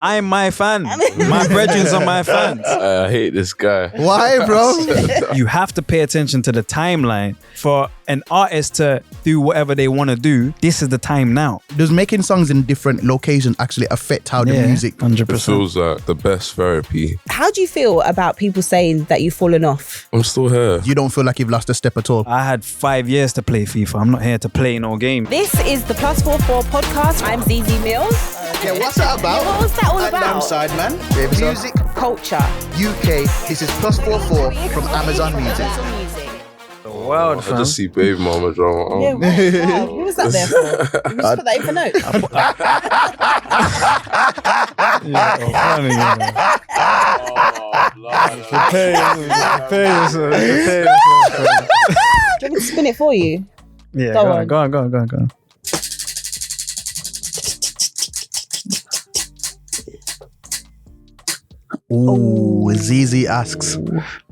I'm my fan. My brethrens are my fans. I hate this guy. Why, bro? You have to pay attention to the timeline. For an artist to do whatever they want to do, this is the time now. Does making songs in different locations actually affect how the music? 100%. It feels like the best therapy. How do you feel about people saying that you've fallen off? I'm still here. You don't feel like you've lost a step at all? I had 5 years to play FIFA. I'm not here to play no game. This is the +44 podcast. I'm Zeze Millz. Yeah, what's that about? What was that all about? I'm Sideman. Music Culture. UK. This is +44 from Amazon Music. World, I just see Baby Mama drama. Yeah, wow. Who was that there for? You just put that in for notes. Do you want me to spin it for you? Yeah, go on. Ooh, Zeze asks.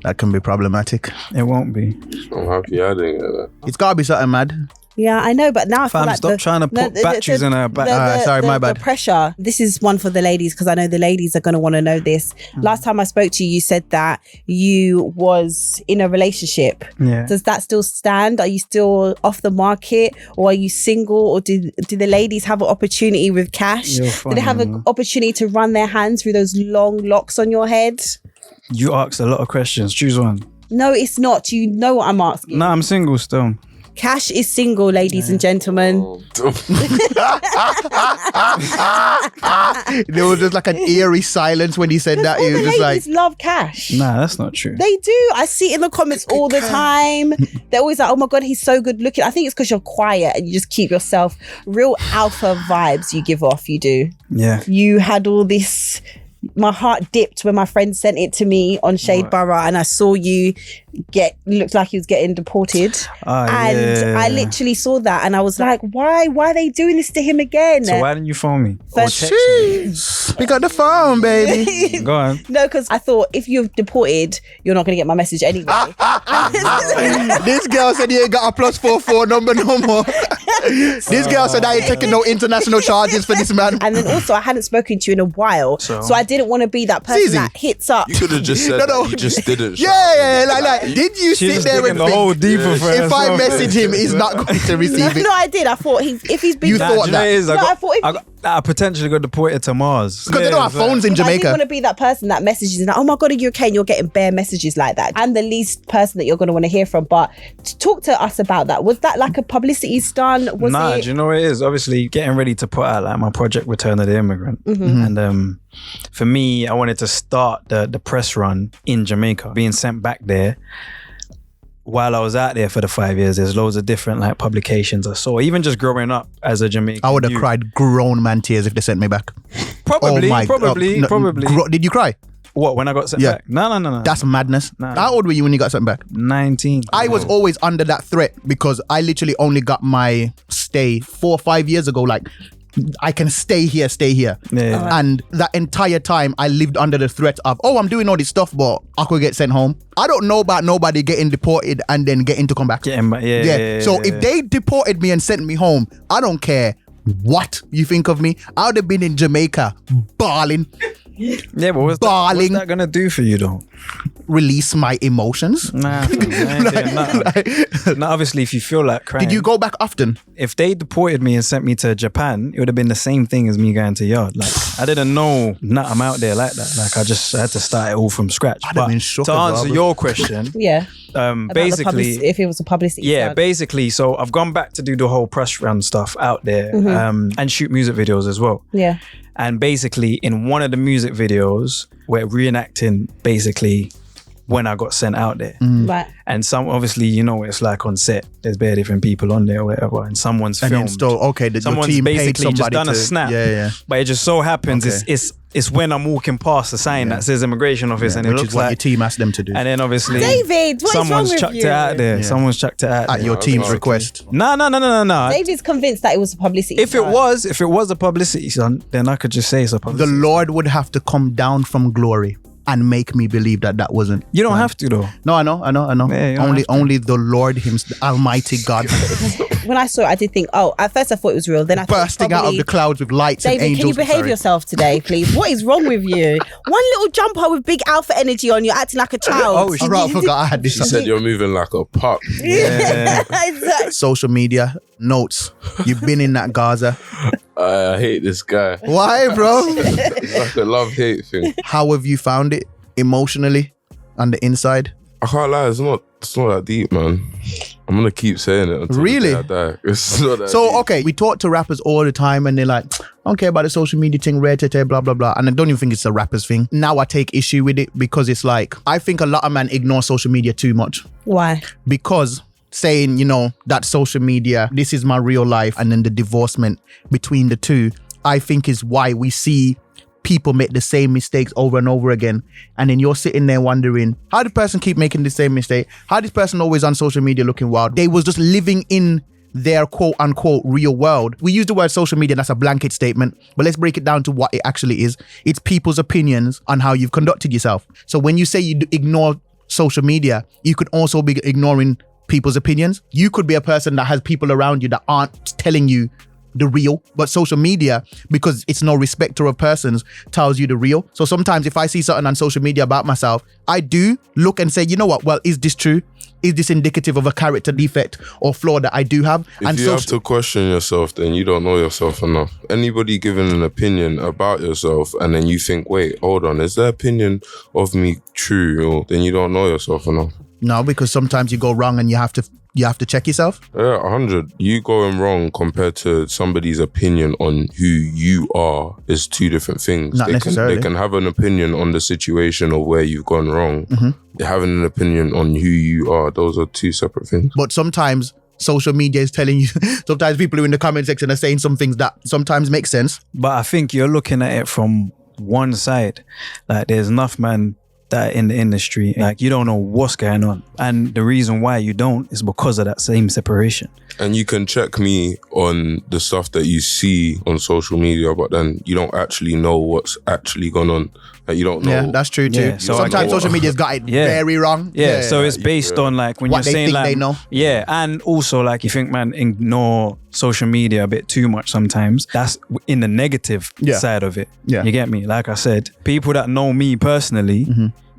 That can be problematic. It won't be. I'm happy I didn't get that. It's gotta be something mad. Yeah, I know, but now I feel Fam, like stop trying to put batteries in her back. Sorry, my bad. The pressure. This is one for the ladies because I know the ladies are going to want to know this. Last time I spoke to you, you said that you was in a relationship. Yeah. Does that still stand? Are you still off the market, or are you single? Or do the ladies have an opportunity with Cashh? Do they have an opportunity to run their hands through those long locks on your head? You asked a lot of questions. Choose one. No, it's not. You know what I'm asking. No, I'm single still. Cashh is single, ladies and gentlemen. There was just like an eerie silence when he said that. He was All the just like, ladies love Cashh. Nah, that's not true. They do. I see it in the comments all the time. They're always like, oh my God, he's so good looking. I think it's because you're quiet and you just keep yourself. Real alpha vibes you give off, you do. Yeah. You had all this. My heart dipped when my friend sent it to me on Shade Borough and I saw you looked like he was getting deported. I literally saw that and I was like, why are they doing this to him again? So why didn't you phone me? jeez, pick up the phone, baby. Go on. No, because I thought if you're deported, you're not going to get my message anyway. This girl said you ain't got a +44 number no more. This girl said I ain't taking no international charges for this man. And then also I hadn't spoken to you in a while, so I didn't want to be that person that hits up. You could have just said that. You just didn't. Yeah, like did you sit there and think if I message him, he's not going to receive it? No, I did. I thought if he's been. You thought that? I potentially got deported to Mars. Because they don't have phones in Jamaica. I didn't want to be that person that messages and like, oh my God, are you okay? And you're getting bare messages like that. I'm the least person that you're going to want to hear from. But talk to us about that. Was that like a publicity stunt? Do you know what it is? Obviously, getting ready to put out like my project Return of the Immigrant. Mm-hmm. And for me, I wanted to start the press run in Jamaica. Being sent back there. While I was out there for the 5 years, there's loads of different like publications I saw. Even just growing up as a Jamaican, I would have cried grown man tears if they sent me back. Probably. Did you cry? What, when I got sent back? No. That's madness. Nah. How old were you when you got sent back? 19. I was always under that threat because I literally only got my stay 4 or 5 years ago. Like, I can stay here. Yeah. And that entire time I lived under the threat of, I'm doing all this stuff, but I could get sent home. I don't know about nobody getting deported and then getting to come back. So if they deported me and sent me home, I don't care what you think of me. I would have been in Jamaica bawling. Yeah, but what's that gonna do for you though? Release my emotions. Nah, obviously if you feel like crying. Did you go back often? If they deported me and sent me to Japan, it would have been the same thing as me going to yard. Like, I didn't know I'm out there like that. Like, I had to start it all from scratch. I'd have been shocked to answer your question, basically, if it was a publicity stunt. basically, so I've gone back to do the whole press run stuff out there, and shoot music videos as well. Yeah. And basically, in one of the music videos, we're reenacting basically when I got sent out there. Right. And obviously, you know what it's like on set. There's bare different people on there or whatever, and someone's filmed. Someone's team basically just done a snap. Yeah. But it just so happens it's when I'm walking past the sign that says immigration office, and it looks like your team asked them to do. And then obviously, David, what someone's is chucked wrong with it out there. Yeah. Someone's chucked it out at there. your team's request. No. David's convinced that it was a publicity If stunt. it was a publicity stunt, then I could just say it's a publicity. The Lord would have to come down from glory and make me believe that wasn't. You don't have to though. No, I know. Yeah, only the Lord himself, Almighty God. When I saw it, I did think, at first I thought it was real. Then I bursting out of the clouds with lights David, and angels. can you behave yourself today, please? What is wrong with you? One little jumper with big alpha energy on you, acting like a child. I forgot I had this. She said you're moving like a pup. Yeah. Exactly. Social media notes. You've been in that Gaza. I hate this guy. Why, bro? It's like a love-hate thing. How have you found it emotionally on the inside? I can't lie, it's not that deep, man. I'm gonna keep saying it until Really? the day I die. It's not that So, deep. okay, we talk to rappers all the time and they're like, I don't care about the social media thing, blah, blah, blah. And I don't even think it's a rapper's thing. Now I take issue with it because it's like, I think a lot of men ignore social media too much. Why? Because saying, that social media, this is my real life, and then the divorcement between the two, I think is why we see people make the same mistakes over and over again. And then you're sitting there wondering, how did the person keep making the same mistake? How this person always on social media looking wild? They was just living in their quote unquote real world. We use the word social media, that's a blanket statement, but let's break it down to what it actually is. It's people's opinions on how you've conducted yourself. So when you say you ignore social media, you could also be ignoring people's opinions. You could be a person that has people around you that aren't telling you the real, but social media, because it's no respecter of persons, tells you the real. So sometimes if I see something on social media about myself, I do look and say, you know what, well, is this true? Is this indicative of a character defect or flaw that I do have? If you have to question yourself, then you don't know yourself enough. Anybody giving an opinion about yourself and then you think, wait, hold on, is their opinion of me true? Or then you don't know yourself enough. No, because sometimes you go wrong and you have to check yourself. Yeah, 100. You going wrong compared to somebody's opinion on who you are is two different things. Not necessarily. They can have an opinion on the situation or where you've gone wrong. Mm-hmm. They're having an opinion on who you are. Those are two separate things. But sometimes social media is telling you, sometimes people who in the comment section are saying some things that sometimes make sense. But I think you're looking at it from one side. Like there's enough man that in the industry, like you don't know what's going on. And the reason why you don't is because of that same separation. And you can check me on the stuff that you see on social media, but then you don't actually know what's actually gone on. Like you don't know. Yeah, that's true too. Yeah, so sometimes social media's got it very wrong. Yeah, so it's based on like when what you're they saying think like, they know. Yeah, and also like you think man ignore social media a bit too much sometimes. That's in the negative side of it. Yeah. You get me? Like I said, people that know me personally,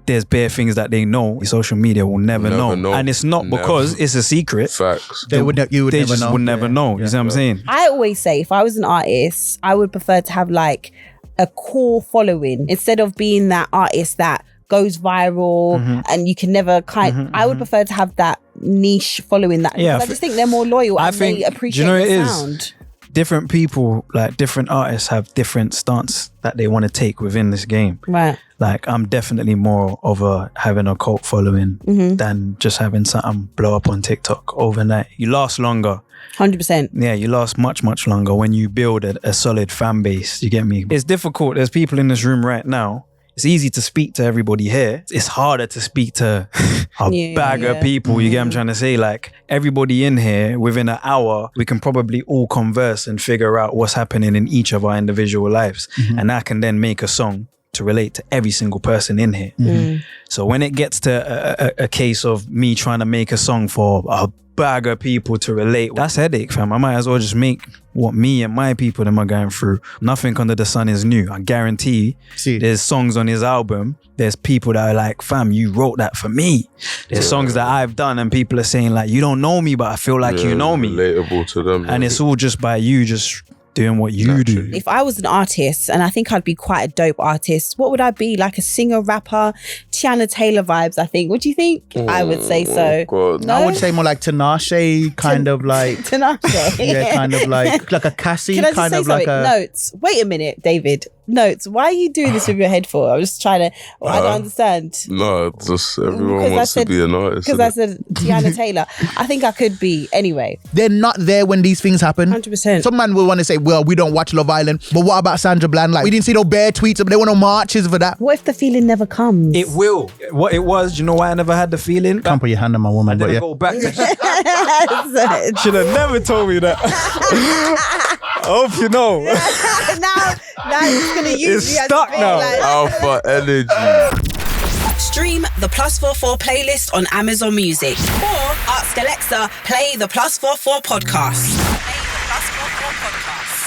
there's bare things that they know social media will never know. And it's not because it's a secret. Facts. You would They never just know. would never know. You see what I'm saying? I always say if I was an artist, I would prefer to have like a core following instead of being that artist that goes viral and you can never I would prefer to have that niche following that. Yeah, I just think they're more loyal and think, they appreciate do you know the it is? sound. Different people, like different artists have different stance that they want to take within this game. Right. Like I'm definitely more of having a cult following than just having something blow up on TikTok overnight. You last longer. 100%. Yeah, you last much, much longer when you build a solid fan base. You get me? It's difficult. There's people in this room right now. It's easy to speak to everybody here. It's harder to speak to a bag of people. You get what I'm trying to say? Like everybody in here, within an hour, we can probably all converse and figure out what's happening in each of our individual lives. And I can then make a song to relate to every single person in here. So when it gets to a case of me trying to make a song for a bag of people to relate, that's headache, fam. I might as well just make what me and my people them are going through. Nothing under the sun is new. I guarantee there's songs on his album. There's people that are like, fam, you wrote that for me. There's songs that I've done and people are saying like, you don't know me, but I feel like you know me. Relatable to them. And it's all just by you just doing what you do. If I was an artist, and I think I'd be quite a dope artist, what would I be? Like a singer, rapper, Tiana Taylor vibes, I think. What do you think? I would say so. God. No? I would say more like Tinashe, kind of like Tinashe. yeah, kind of like a Cassie, Can I just kind say of like something? a Notes. Wait a minute, David. Notes. Why are you doing this with your head for? I was just trying to. I don't understand. No, just everyone Because wants to be an artist. Because I said Tiana Taylor. I think I could be anyway. They're not there when these things happen. 100%. Some man will want to say, well, we don't watch Love Island, but what about Sandra Bland? Like, we didn't see no bare tweets, but there were no marches for that. What if the feeling never comes? It will. What it was, do you know why I never had the feeling? Can't put your hand on my woman, I but didn't yeah. go back to should have never told me that. I hope you know. now he's gonna use It's me as stuck a bit now. like- Alpha energy. Stream the +44 playlist on Amazon Music or ask Alexa, play the +44 podcast. Play the +44 podcast.